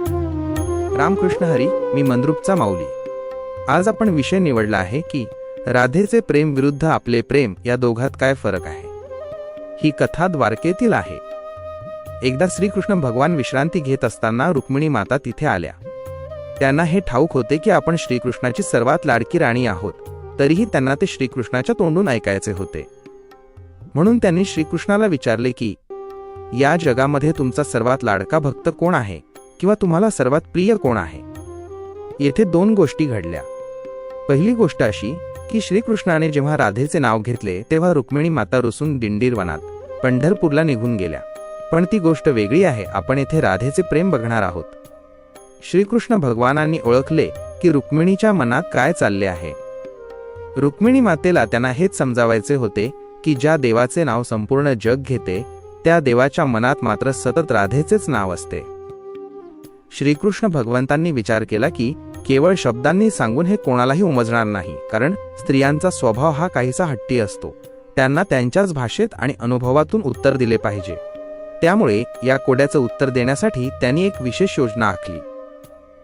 रामकृष्ण हरी, मी मंद्रुपचा माऊली। आज आपण विषय निवडला आहे की राधेचे प्रेम विरुद्ध आपले प्रेम या दोघात काय फरक आहे। ही कथा द्वारकेतील आहे। एकदा श्रीकृष्ण भगवान विश्रांती घेत असताना रुक्मिणी माता तिथे आल्या। त्यांना हे ठाऊक होते की आपण श्रीकृष्णाची सर्वात लाडकी राणी आहोत, तरीही त्यांना ते श्रीकृष्णाच्या तोंडून ऐकायचे होते। म्हणून त्यांनी श्रीकृष्णाला विचारले की या जगामध्ये तुमचा सर्वात लाडका भक्त कोण आहे, किंवा तुम्हाला सर्वात प्रिय कोण आहे। येथे दोन गोष्टी घडल्या। पहिली गोष्ट अशी की श्रीकृष्णाने जेव्हा राधेचे नाव घेतले तेव्हा रुक्मिणी माता रुसून दिंडीर वनात पंढरपूरला निघून गेल्या। पण ती गोष्ट वेगळी आहे, आपण येथे राधेचे प्रेम बघणार आहोत। श्रीकृष्ण भगवानांनी ओळखले की रुक्मिणीच्या मनात काय चालले आहे। रुक्मिणी मातेला त्यांना हेच समजावायचे होते की ज्या देवाचे नाव संपूर्ण जग घेते त्या देवाच्या मनात मात्र सतत राधेचेच नाव असते। श्रीकृष्ण भगवंतांनी विचार केला की केवळ शब्दांनी सांगून हे कोणालाही उमजणार नाही, कारण स्त्रियांचा स्वभाव हा काहीसा हट्टी असतो। त्यांना त्यांच्याच भाषेत आणि अनुभवातून उत्तर दिले पाहिजे। त्यामुळे या कोड्याचं उत्तर देण्यासाठी त्यांनी एक विशेष योजना आखली।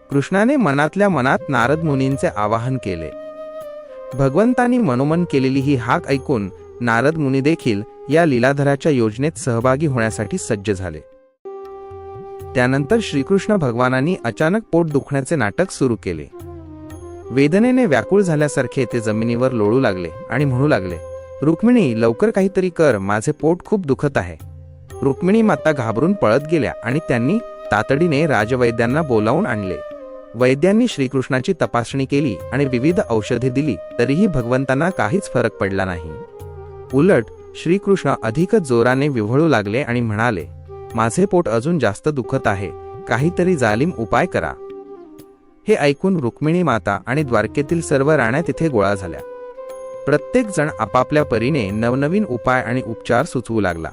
कृष्णाने मनातल्या मनात नारद मुनींचे आवाहन केले। भगवंतांनी मनोमन केलेली ही हाक ऐकून नारद मुनी देखील या लीलाधराच्या योजनेत सहभागी होण्यासाठी सज्ज झाले। त्यानंतर श्रीकृष्ण भगवानांनी अचानक पोट दुखण्याचे नाटक सुरू केले। वेदनेने व्याकुळ झाल्यासारखे ते जमिनीवर लोळू लागले आणि म्हणू लागले, रुक्मिणी, लवकर काहीतरी कर, माझे पोट खूप दुखत आहे। रुक्मिणी माता घाबरून पळत गेल्या आणि त्यांनी तातडीने राजवैद्यांना बोलावून आणले। वैद्यांनी श्रीकृष्णाची तपासणी केली आणि विविध औषधे दिली, तरीही भगवंतांना काहीच फरक पडला नाही। उलट श्रीकृष्ण अधिकच जोराने विव्हळू लागले आणि म्हणाले, माझे पोट अजून जास्त दुखत आहे, काहीतरी जालिम उपाय करा। हे ऐकून रुक्मिणी माता आणि द्वारकेतील सर्व राण्या तिथे गोळा झाल्या। प्रत्येक जण आपापल्या परीने नवनवीन उपाय आणि उपचार सुचवू लागला।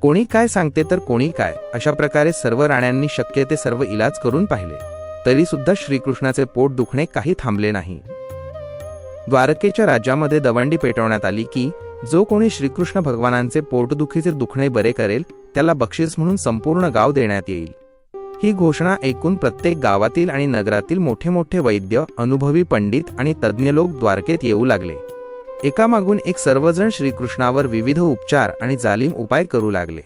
कोणी काय सांगते तर कोणी काय, अशा प्रकारे सर्व राण्यांनी शक्य ते सर्व इलाज करून पाहिले, तरी सुद्धा श्रीकृष्णाचे पोट दुखणे काही थांबले नाही। द्वारकेच्या राज्यामध्ये दवंडी पेटवण्यात आली की जो कोणी श्रीकृष्ण भगवानांचे पोटदुखीचे दुखणे बरे करेल त्याला बक्षीस म्हणून संपूर्ण गाव देण्यात येईल। ही घोषणा ऐकून प्रत्येक गावातील आणि नगरातील मोठे मोठे वैद्य, अनुभवी पंडित आणि तज्ज्ञ लोक द्वारकेत येऊ लागले। एकामागून एक सर्वजण श्रीकृष्णावर विविध उपचार आणि जालिम उपाय करू लागले।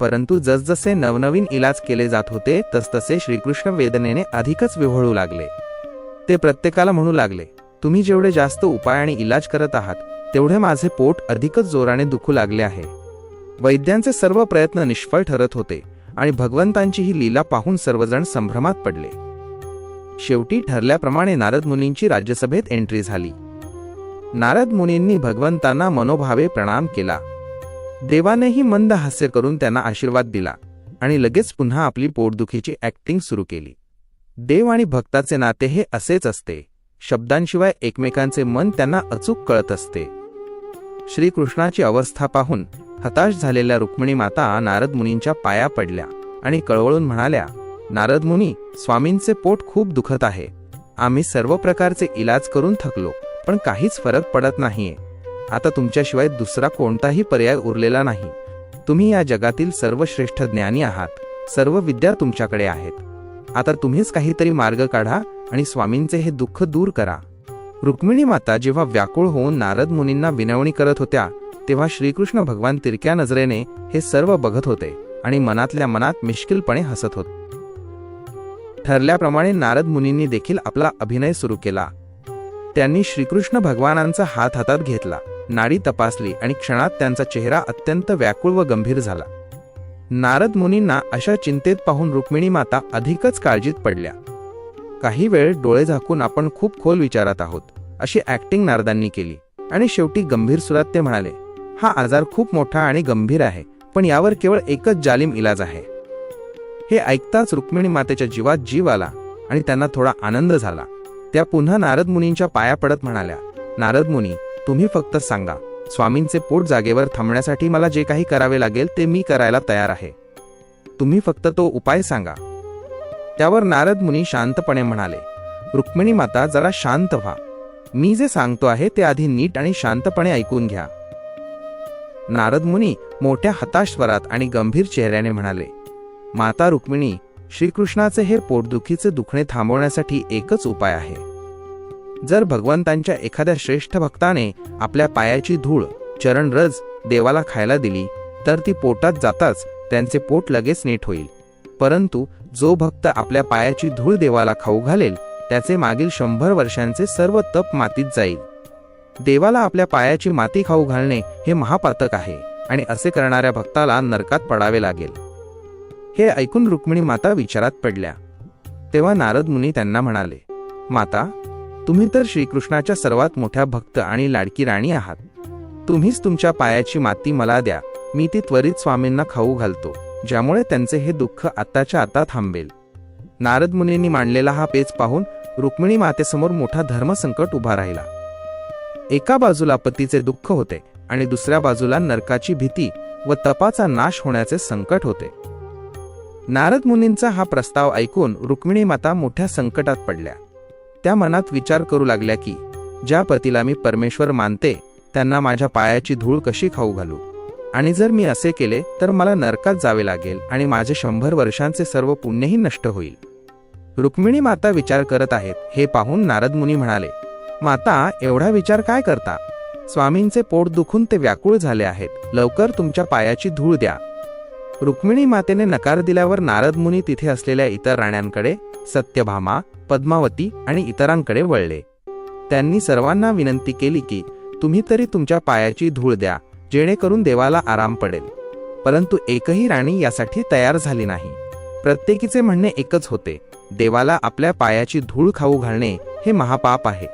परंतु जसजसे नवनवीन इलाज केले जात होते तसतसे श्रीकृष्ण वेदनेने अधिकच विव्हळू लागले। ते प्रत्येकाला म्हणू लागले, तुम्ही जेवढे जास्त उपाय आणि इलाज करत आहात तेवढे माझे पोट अधिकच जोराने दुखू लागले आहे। वैद्यांचे सर्व प्रयत्न निष्फळ ठरत होते आणि भगवंतांची ही लीला पाहून सर्वजण संभ्रमात पडले। शेवटी ठरल्याप्रमाणे नारद मुनींची राज्यसभेत एंट्री झाली। नारद मुनींनी भगवंतांना मनोभावे प्रणाम केला। देवानेही मंद हास्य करून त्यांना आशीर्वाद दिला आणि लगेच पुन्हा आपली पोटदुखीची ऍक्टिंग सुरू केली। देव आणि भक्ताचे नाते हे असेच असते, शब्दांशिवाय एकमेकांचे मन त्यांना अचूक कळत असते। श्रीकृष्णाची अवस्था पाहून हताश झालेल्या रुक्मिणी माता नारद मुनींच्या पाया पडल्या आणि कळवळून म्हणाल्या, नारद मुनी, स्वामींचे पोट खूप दुखत आहे। आम्ही सर्व प्रकारचे इलाज करून थकलो, पण काहीच फरक पडत नाहीये। आता तुमच्याशिवाय दुसरा कोणताही पर्याय उरलेला नाही। तुम्ही या जगातील सर्वश्रेष्ठ ज्ञानी आहात, सर्व विद्या तुमच्याकडे आहेत। आता तुम्हीच काहीतरी मार्ग काढा आणि स्वामींचे हे दुःख दूर करा। रुक्मिणी माता जेव्हा व्याकुळ होऊन नारद मुनींना विनवणी करत होत्या तेव्हा श्रीकृष्ण भगवान तिरक्या नजरेने हे सर्व बघत होते आणि मनातल्या मनात मिश्किलपणे हसत होते। ठरल्याप्रमाणे नारद मुनींनी देखील आपला अभिनय सुरू केला। त्यांनी श्रीकृष्ण भगवानांचा हात हातात घेतला, नाडी तपासली आणि क्षणात त्यांचा चेहरा अत्यंत व्याकुळ व गंभीर झाला। नारद मुनींना अशा चिंतेत पाहून रुक्मिणी माता अधिकच काळजीत पडल्या। काही वेळ डोळे झाकून आपण खूप खोल विचारात आहोत अशी ऍक्टिंग नारदांनी केली आणि शेवटी गंभीर सुरात ते म्हणाले, हा आजार खूप मोठा आणि गंभीर आहे, पण यावर केवळ एकच जालिम इलाज आहे। हे ऐकताच रुक्मिणी मातेच्या जीवात जीव आला आणि त्यांना थोडा आनंद झाला। त्या पुन्हा नारद मुनींच्या पाया पडत म्हणाल्या, नारद मुनी, तुम्ही फक्त सांगा, स्वामींचे पोट जागेवर थांबण्यासाठी मला जे काही करावे लागेल ते मी करायला तयार आहे। तुम्ही फक्त तो उपाय सांगा। त्यावर नारद मुनी शांतपणे म्हणाले, रुक्मिणी माता, जरा शांत व्हा। मी जे सांगतो आहे ते आधी नीट आणि शांतपणे ऐकून घ्या। नारद मुनी मोठ्या हताश स्वरात आणि गंभीर चेहऱ्याने म्हणाले, माता रुक्मिणी, श्रीकृष्णाचे हे पोटदुखीचे दुखणे थांबवण्यासाठी एकच उपाय आहे. जर भगवंतांच्या एखाद्या श्रेष्ठ भक्ताने आपल्या पायाची धूळ चरणरज देवाला खायला दिली तर ती पोटात जाताच त्यांचे पोट लगेच नीट होईल. परंतु जो भक्त आपल्या पायाची धूळ देवाला खाऊ घालेल त्याचे मागील 100 वर्षांचे सर्व तप मातीत जाईल. देवाला आपल्या पायाची माती खाऊ घालणे हे महापातक आहे आणि असे करणाऱ्या भक्ताला नरकात पडावे लागेल. हे ऐकून रुक्मिणी माता विचारात पडल्या. तेव्हा नारद मुनी त्यांना म्हणाले, माता, तुम्ही तर श्रीकृष्णाच्या सर्वात मोठ्या भक्त आणि लाडकी राणी आहात. तुम्हीच तुमच्या पायाची माती मला द्या, मी ती त्वरित स्वामींना खाऊ घालतो, ज्यामुळे त्यांचे हे दुःख आत्ताच्या आता थांबेल. नारद मुनींनी मांडलेला हा पेच पाहून रुक्मिणी मातेसमोर मोठा धर्मसंकट उभा राहिला. एका बाजूला पतीचे दुःख होते आणि दुसऱ्या बाजूला नरकाची भीती व तपाचा नाश होण्याचे संकट होते. नारद मुनींचा हा प्रस्ताव ऐकून रुक्मिणी माता मोठ्या संकटात पडल्या. त्या मनात विचार करू लागल्या की ज्या पतीला मी परमेश्वर मानते त्यांना माझ्या पायाची धूळ कशी खाऊ घालू, आणि जर मी असे केले तर मला नरकात जावे लागेल आणि माझे 100 वर्षांचे सर्व पुण्यही नष्ट होईल. रुक्मिणी माता विचार करत आहेत हे पाहून नारद मुनी म्हणाले, माता, एवढा विचार काय करता? स्वामींचे पोट दुखून ते व्याकुळ झाले आहेत, लवकर तुमच्या पायाची धूळ द्या. रुक्मिणी मातेने नकार दिल्यावर नारद मुनी तिथे असलेल्या इतर राण्यांकडे, सत्यभामा, पद्मावती आणि इतरांकडे वळले. त्यांनी सर्वांना विनंती केली की तुम्ही तरी तुमच्या पायाची धूळ द्या, जेणेकरून देवाला आराम पडेल. परंतु एकही राणी यासाठी तयार झाली नाही. प्रत्येकीचे म्हणणे एकच होते, देवाला आपल्या पायाची धूळ खाऊ घालणे हे महापाप आहे.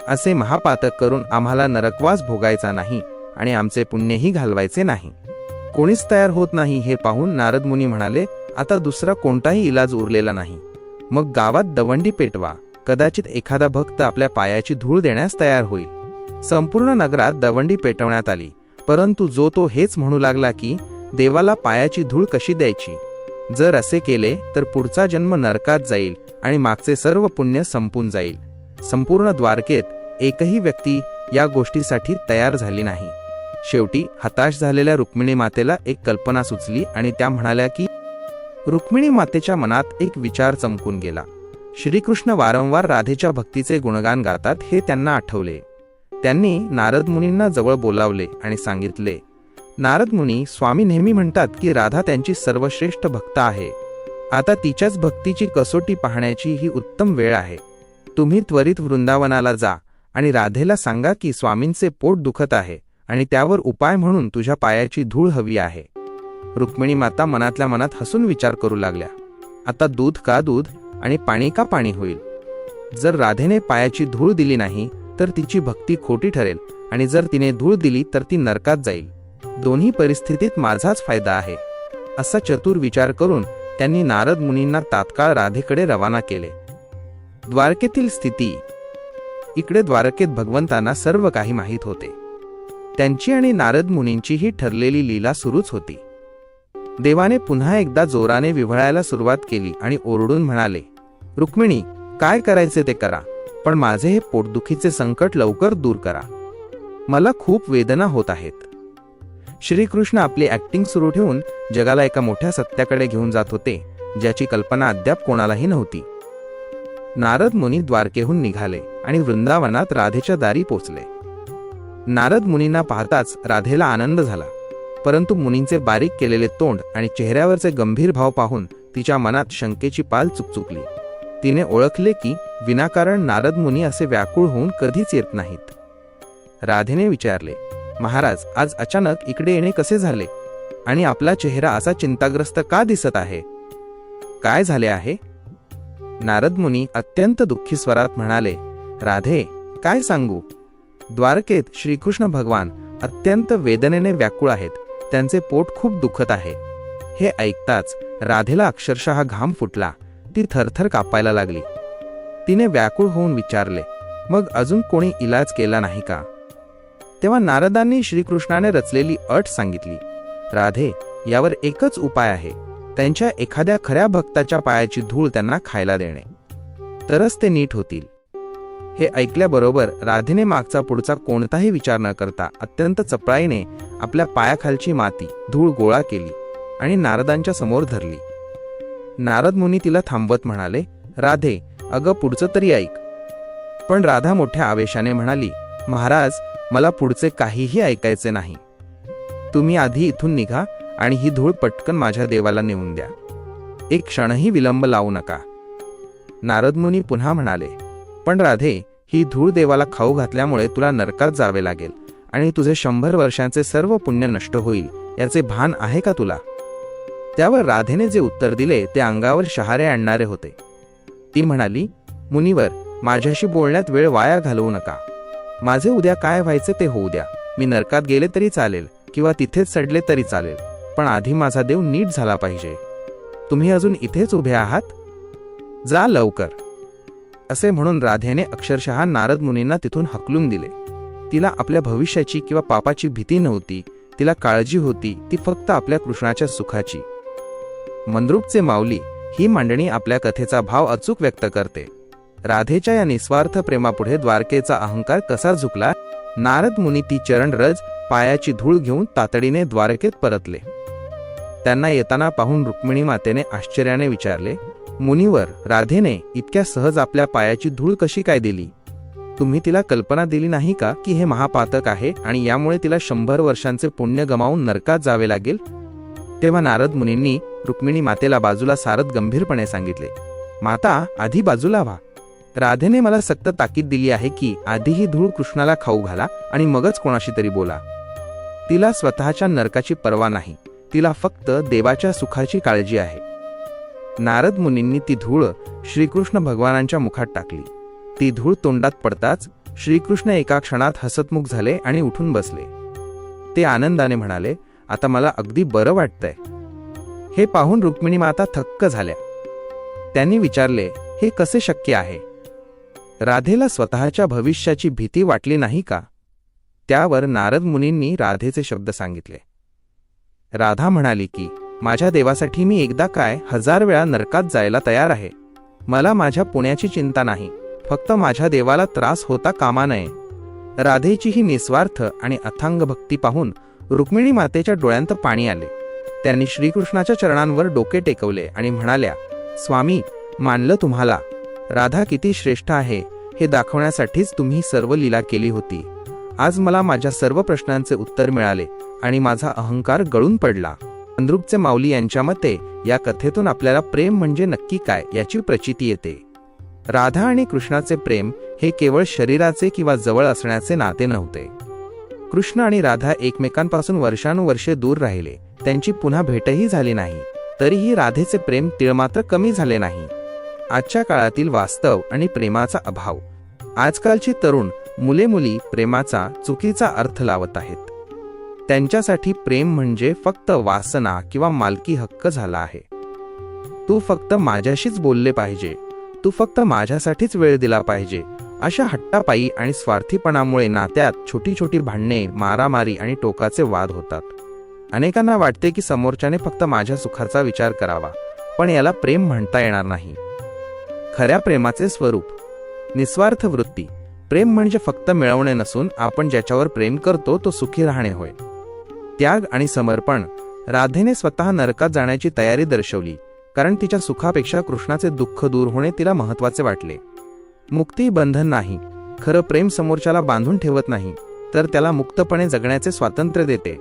असे महापातक करून आम्हाला नरकवास भोगायचा नाही आणि आमचे पुण्यही घालवायचे नाही. कोणीच तयार होत नाही हे पाहून नारद मुनी म्हणाले, आता दुसरा कोणताही इलाज उरलेला नाही. मग गावात दवंडी पेटवा, कदाचित एखादा भक्त आपल्या पायाची धूळ देण्यास तयार होईल. संपूर्ण नगरात दवंडी पेटवण्यात आली, परंतु जो तो हेच म्हणू लागला की देवाला पायाची धूळ कशी द्यायची. जर असे केले तर पुढचा जन्म नरकात जाईल आणि मागचे सर्व पुण्य संपून जाईल. संपूर्ण द्वारकेत एकही व्यक्ती या गोष्टीसाठी तयार झाली नाही. शेवटी हताश झालेल्या रुक्मिणी मातेला एक कल्पना सुचली आणि त्या म्हणाल्या की रुक्मिणी मातेच्या मनात एक विचार चमकून गेला. श्रीकृष्ण वारंवार राधेच्या भक्तीचे गुणगान गातात हे त्यांना आठवले. त्यांनी नारद मुनींना जवळ बोलावले आणि सांगितले, नारद मुनी, स्वामी नेहमी म्हणतात की राधा त्यांची सर्वश्रेष्ठ भक्त आहे. आता तिच्याच भक्तीची कसोटी पाहण्याची ही उत्तम वेळ आहे. तुम्ही त्वरित वृंदावनाला जा आणि राधेला सांगा की स्वामींचे पोट दुखत आहे आणि त्यावर उपाय म्हणून तुझ्या पायाची धूळ हवी आहे. रुक्मिणी माता मनातल्या मनात हसून विचार करू लागल्या, आता दूध का दूध आणि पाणी का पाणी होईल. जर राधेने पायाची धूळ दिली नाही तर तिची भक्ती खोटी ठरेल आणि जर तिने धूळ दिली तर ती नरकात जाईल. दोन्ही परिस्थितीत माझाच फायदा आहे. असा चतुर विचार करून त्यांनी नारद मुनींना तात्काळ राधेकडे रवाना केले. द्वारकेतील स्थिती. इकडे द्वारकेत भगवंतांना सर्व काही माहीत होते. त्यांची आणि नारद मुनींची ही ठरलेली लीला सुरूच होती. देवाने पुन्हा एकदा जोराने विव्हळायला सुरुवात केली आणि ओरडून म्हणाले, रुक्मिणी, काय करायचे ते करा, पण माझे हे पोटदुखीचे संकट लवकर दूर करा. मला खूप वेदना होत आहेत. श्रीकृष्ण आपली ऍक्टिंग सुरू ठेवून जगाला एका मोठ्या सत्याकडे घेऊन जात होते, ज्याची कल्पना अद्याप कोणालाही नव्हती. नारद मुनी द्वारकेहून निघाले आणि वृंदावनात राधेच्या दारी पोचले. नारद मुनींना पाहताच राधेला आनंद झाला, परंतु मुनींचे बारीक केलेले तोंड आणि चेहऱ्यावरचे गंभीर भाव पाहून तिच्या मनात शंकेची पाल चुकचुकली. तिने ओळखले की विनाकारण नारद मुनी असे व्याकुळ होऊन कधीच येत नाहीत. राधेने विचारले, महाराज, आज अचानक इकडे येणे कसे झाले आणि आपला चेहरा असा चिंताग्रस्त का दिसत आहे? काय झाले आहे? नारद मुनी अत्यंत दुःखी स्वरात म्हणाले, राधे, काय सांगू. द्वारकेत श्रीकृष्ण भगवान अत्यंत वेदनेने व्याकुळ आहेत. त्यांचे पोट खूप दुखत आहे. हे ऐकताच राधेला अक्षरशः घाम फुटला. ती थरथर कापायला लागली. तिने व्याकुळ होऊन विचारले, मग अजून कोणी इलाज केला नाही का? तेव्हा नारदांनी श्रीकृष्णाने रचलेली अट सांगितली, राधे, यावर एकच उपाय आहे. त्यांच्या एखाद्या खऱ्या भक्ताच्या पायाची धूळ त्यांना खायला देणे, तरच ते नीट होतील. हे ऐकल्याबरोबर राधेने मागचा पुढचा कोणताही विचार न करता अत्यंत चपळाईने आपल्या पायाखालची माती धूळ गोळा केली आणि नारदांच्या समोर धरली. नारद मुनी तिला थांबवत म्हणाले, राधे, अगं पुढचं तरी ऐक. पण राधा मोठ्या आवेशाने म्हणाली, महाराज, मला पुढचे काहीही ऐकायचे नाही. तुम्ही आधी इथून निघा आणि ही धूळ पटकन माझ्या देवाला नेऊन द्या. एक क्षणही विलंब लावू नका. नारद मुनी पुन्हा म्हणाले, पण राधे, ही धूळ देवाला खाऊ घातल्यामुळे तुला नरकात जावे लागेल आणि तुझे 100 वर्षांचे सर्व पुण्य नष्ट होईल, याचे भान आहे का तुला? त्यावर राधेने जे उत्तर दिले ते अंगावर शहारे आणणारे होते. ती म्हणाली, मुनिवर, माझ्याशी बोलण्यात वेळ वाया घालवू नका. माझे उद्या काय व्हायचे ते होऊ द्या. मी नरकात गेले तरी चालेल किंवा तिथेच सडले तरी चालेल, पण आधी माझा देव नीट झाला पाहिजे. तुम्ही अजून इथेच उभे आहात? जा लवकर. असे म्हणून राधेने अक्षरशः नारद मुनींना तिथून हकलून दिले. तिला आपल्या भविष्याची किंवा पापाची भीती नव्हती. तिला काळजी होती ती फक्त आपल्या कृष्णाच्या सुखाची. मंद्रुपचे माऊली ही मांडणी आपल्या कथेचा भाव अचूक व्यक्त करते. राधेच्या या निस्वार्थ प्रेमापुढे द्वारकेचा अहंकार कसा झुकला. नारद मुनी ती चरण रज पायाची धूळ घेऊन तातडीने द्वारकेत परतले. त्यांना येताना पाहून रुक्मिणी मातेने आश्चर्याने विचारले, मुनिवर, राधेने इतक्या सहज आपल्या पायाची धूळ कशी काय दिली? तुम्ही तिला कल्पना दिली नाही का की हे महापातक आहे आणि यामुळे तिला 100 वर्षांचे पुण्य गमावून नरकात जावे लागेल? तेव्हा नारद मुनींनी रुक्मिणी मातेला बाजूला सारत गंभीरपणे सांगितले, माता, आधी बाजूला व्हा. राधेने मला सक्त ताकीद दिली आहे की आधी ही धूळ कृष्णाला खाऊ घाला आणि मगच कोणाशी तरी बोला. तिला स्वतःच्या नरकाची पर्वा नाही. तिला फक्त देवाच्या सुखाची काळजी आहे. नारद मुनींनी ती धूळ श्रीकृष्ण भगवानांच्या मुखात टाकली. ती धूळ तोंडात पडताच श्रीकृष्ण एका क्षणात हसतमुख झाले आणि उठून बसले. ते आनंदाने म्हणाले, आता मला अगदी बरं वाटतंय. हे पाहून रुक्मिणी माता थक्क झाल्या. त्यांनी विचारले, हे कसे शक्य आहे? राधेला स्वतःच्या भविष्याची भीती वाटली नाही का? त्यावर नारद मुनींनी राधेचे शब्द सांगितले. राधा म्हणाली की माझ्या देवासाठी मी एकदा काय 1000 वेळा नरकात जायला तयार आहे. मला माझ्या पुण्याची चिंता नाही, फक्त माझ्या देवाला त्रास होता कामा नये. राधेची ही निस्वार्थ आणि अथांग भक्ती पाहून रुक्मिणी मातेच्या डोळ्यांत पाणी आले. त्यांनी श्रीकृष्णाच्या चरणांवर डोके टेकवले आणि म्हणाल्या, स्वामी, मानलं तुम्हाला. राधा किती श्रेष्ठ आहे हे दाखवण्यासाठीच तुम्ही सर्व लीला केली होती. आज मला माझ्या सर्व प्रश्नांचे उत्तर मिळाले आणि माझा अहंकार गळून पडला. मंद्रुपचे माऊली यांच्या मते या कथेतून आपल्याला प्रेम म्हणजे नक्की काय याची प्रचिती येते. राधा आणि कृष्णाचे प्रेम हे केवळ शरीराचे किंवा जवळ असण्याचे नाते नव्हते. कृष्ण आणि राधा एकमेकांपासून वर्षानुवर्षे दूर राहिले. त्यांची पुन्हा भेटही झाली नाही. तरीही राधेचे प्रेम तिळमात्र कमी झाले नाही. आजच्या काळातील वास्तव आणि प्रेमाचा अभाव. आजकालची तरुण मुले मुली प्रेमाचा चुकीचा अर्थ लावत आहेत. त्यांच्यासाठी प्रेम म्हणजे फक्त वासना किंवा मालकी हक्क झाला आहे. तू फक्त माझ्याशीच बोलले पाहिजे, तू फक्त माझ्यासाठीच वेळ दिला पाहिजे, अशा हट्टापायी आणि स्वार्थीपणामुळे नात्यात छोटी छोटी भांडणे, मारामारी आणि टोकाचे वाद होतात. अनेकांना वाटते की समोरच्याने फक्त माझ्या सुखाचा विचार करावा, पण याला प्रेम म्हणता येणार नाही. खऱ्या प्रेमाचे स्वरूप निस्वार्थ वृत्ती. प्रेम म्हणजे फक्त मिळवणे नसून आपण ज्याच्यावर प्रेम करतो तो सुखी राहणे होय. त्याग आणि समर्पण. राधेने स्वतः नरकात जाण्याची तयारी दर्शवली, कारण तिच्या सुखापेक्षा कृष्णाचे दुःख दूर होणे तिला महत्त्वाचे वाटले. मुक्ती बंधन नाही. खरं प्रेम समोरच्याला बांधून ठेवत नाही, तर त्याला मुक्तपणे जगण्याचे स्वातंत्र्य देते.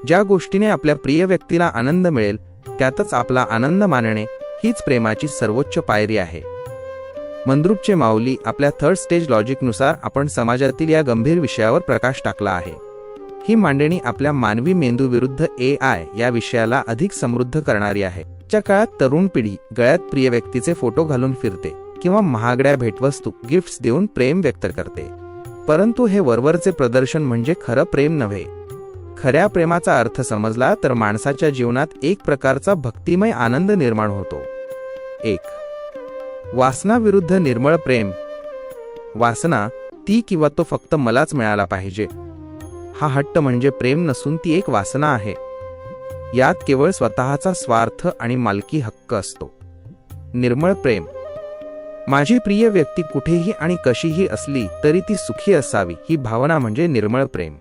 ज्या गोष्टीने आपल्या प्रिय व्यक्तीला आनंद मिळेल त्यातच आपला आनंद मानणे हीच प्रेमाची सर्वोच्च पायरी आहे. मंद्रुपचे माऊली आपल्या 3rd स्टेज लॉजिकनुसार आपण समाजातील या गंभीर विषयावर प्रकाश टाकला आहे. ही मांडणी आपल्या मानवी मेंदू विरुद्ध AI या विषयाला अधिक समृद्ध करणारी आहे. च्या काळात तरुण पिढी गळ्यात प्रिय व्यक्तीचे फोटो घालून फिरते किंवा महागड्या भेटवस्तू गिफ्ट्स देऊन प्रेम व्यक्त करते. परंतु हे वरवरचे प्रदर्शन म्हणजे खरं प्रेम नव्हे. खऱ्या प्रेमाचा अर्थ समजला तर माणसाच्या जीवनात एक प्रकारचा भक्तिमय आनंद निर्माण होतो. 1. वासना विरुद्ध निर्मळ प्रेम. वासना ती किंवा तो फक्त मलाच मिळाला पाहिजे हा हट्ट म्हणजे प्रेम नसून ती एक वासना आहे. यात केवळ स्वतःचा स्वार्थ आणि मालकी हक्क असतो. निर्मळ प्रेम. माझी प्रिय व्यक्ती कुठेही आणि कशीही असली तरी ती सुखी असावी ही भावना म्हणजे निर्मळ प्रेम.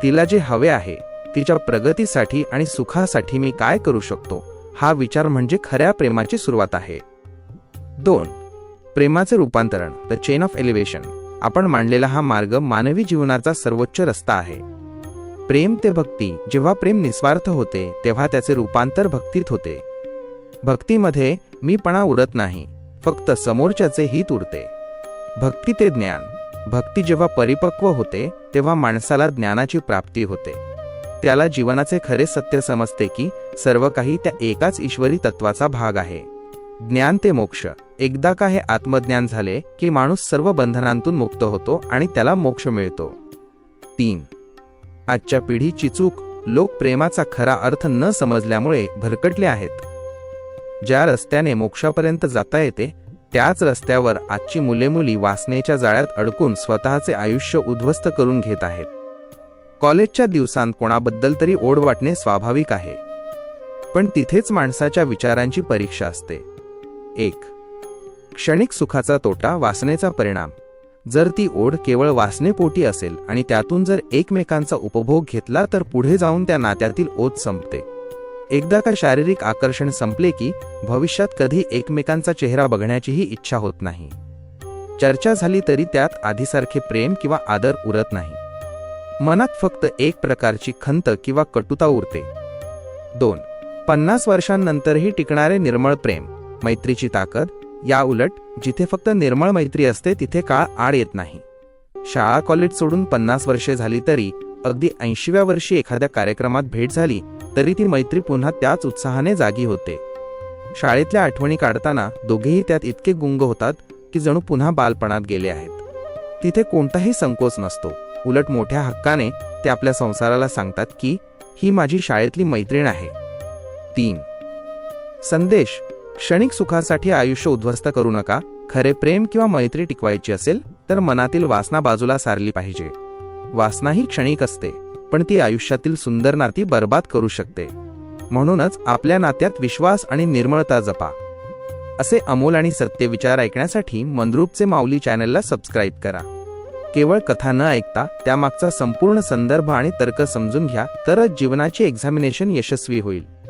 तिला जे हवे आहे, तिच्या प्रगतीसाठी आणि सुखासाठी मी काय करू शकतो हा विचार म्हणजे खऱ्या प्रेमाची सुरुवात आहे. 2. प्रेमाचे रूपांतरण, द चेन ऑफ एलिव्हेशन. आपण मांडलेला हा मार्ग मानवी जीवनाचा सर्वोच्च रस्ता आहे. प्रेम ते भक्ती. जेव्हा प्रेम निस्वार्थ होते तेव्हा त्याचे रूपांतर भक्तीत होते. भक्तीमध्ये मीपणा उरत नाही, फक्त समोरच्याचे हित उरते. भक्ती ते ज्ञान. भक्ती जेव्हा परिपक्व होते तेव्हा माणसाला ज्ञानाची प्राप्ती होते. त्याला जीवनाचे खरे सत्य समजते की सर्व काही त्या एकाच ईश्वरी तत्वाचा भाग आहे. ज्ञान ते मोक्ष. एकदा का हे आत्मज्ञान झाले की माणूस सर्व बंधनांतून मुक्त होतो आणि त्याला मोक्ष मिळतो. 3. आजच्या पिढीची चूक, लोक प्रेमाचा खरा अर्थ न समजल्यामुळे भरकटले आहेत. ज्या रस्त्याने मोक्षापर्यंत जाता येते त्याच रस्त्यावर आजची मुले-मुली वासनेच्या जाळ्यात अडकून स्वतःचे आयुष्य उद्ध्वस्त करून घेत आहेत. कॉलेजच्या दिवसांत कोणाबद्दल तरी ओढ वाटणे स्वाभाविक आहे, पण तिथेच माणसाच्या विचारांची परीक्षा असते. 1. क्षणिक सुखाचा तोटा, वासनेचा परिणाम. जर ती ओढ केवळ वासनेपोटी असेल आणि त्यातून जर एकमेकांचा उपभोग घेतला तर पुढे जाऊन त्या नात्यातील ओढ संपते. एकदा का शारीरिक आकर्षण संपले की भविष्यात कधी एकमेकांचा चेहरा बघण्याचीही इच्छा होत नाही. चर्चा झाली तरी त्यात आधीसारखे प्रेम किंवा आदर उरत नाही. मनात फक्त एक प्रकारची खंत किंवा कटुता उरते. 2. 50 वर्षांनंतरही टिकणारे निर्मळ प्रेम, मैत्रीची ताकद. या उलट जिथे फक्त निर्मळ मैत्री असते तिथे काळ आड येत नाही. शाळा कॉलेज सोडून 50 वर्षे झाली तरी अगदी 80व्या वर्षी एखाद्या कार्यक्रमात भेट झाली तरी ती मैत्री पुन्हा त्याच उत्साहाने जागी होते. शाळेतल्या आठवणी काढताना दोघेही त्यात इतके गुंग होतात की जणू पुन्हा बालपणात गेले आहेत. तिथे कोणताही संकोच नसतो, उलट मोठ्या हक्काने ते आपल्या संसाराला सांगतात की ही माझी शाळेतली मैत्रीण आहे. 3. संदेश, क्षणिक सुखासाठी आयुष्य उद्ध्वस्त करू नका. खरे प्रेम किंवा मैत्री टिकवायची असेल तर मनातील वासना बाजूला सारली पाहिजे. वासना ही क्षणिक असते, पण ती आयुष्यातील सुंदर नाती बर्बाद करू शकते. म्हणूनच आपल्या नात्यात विश्वास आणि निर्मळता जपा. असे अमोल आणि सत्य विचार ऐकण्यासाठी मंद्रुपचे माऊली चॅनलला सबस्क्राईब करा. केवळ कथा न ऐकता त्यामागचा संपूर्ण संदर्भ आणि तर्क समजून घ्या, तरच जीवनाची एक्झामिनेशन यशस्वी होईल.